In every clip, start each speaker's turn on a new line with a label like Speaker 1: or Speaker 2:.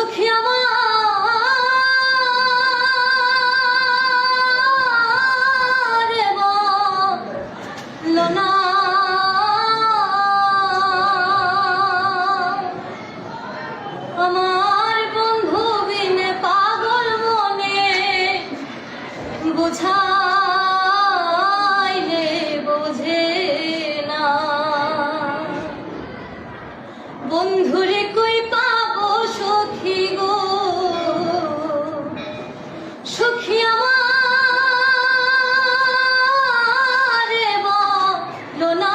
Speaker 1: সখী আমার বলো না আমার বন্ধু বিনে পাগল মনে বুঝাইলে বোঝে না বন্ধুরে কই পাবো সখী গো সখী আমার বলো না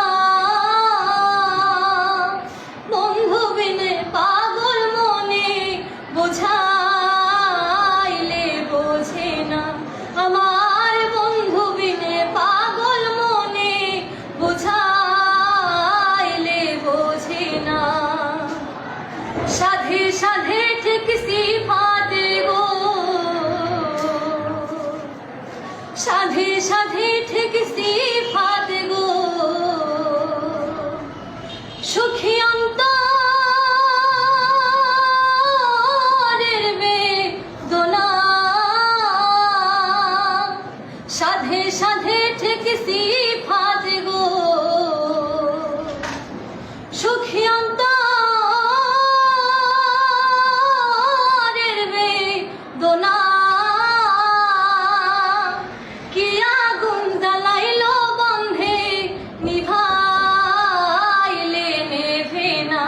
Speaker 1: বন্ধু বিনে পাগল মনে বোঝাইলে বোঝে না আমার বন্ধু বিনে পাগল মনে বোঝাইলে বোঝে না সাধে সাধে ঠিক সিফাতে গো সাধে সাধে ঠিক সিফাতে গো সুখী অন্তরের বেদনা সাধে সাধে ঠিক সিফাতে গো সুখী অন্তরের বেদনা কি আগুন জ্বালাইলো বন্ধে নিভাইলে নেভে না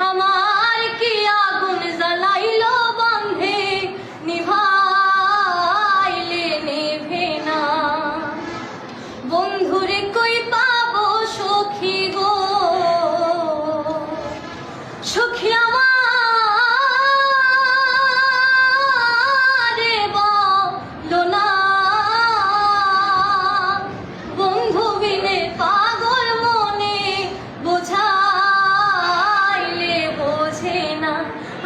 Speaker 1: আমার কি আগুন জ্বালাইলো বন্ধে নিভাইলে নেভে না বন্ধুরে কই পাবো সখী গো সখী আমার বলো না বন্ধু বিনে পাগল মনে বোঝাইলে বোঝে না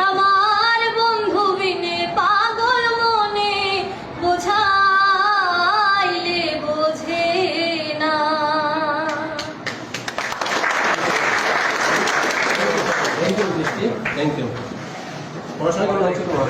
Speaker 1: আমার বন্ধু বিনে পাগল মনে বোঝাইলে বোঝে না
Speaker 2: থ্যাংক ইউ। পড়াশোনা কেমন হচ্ছে তোমার?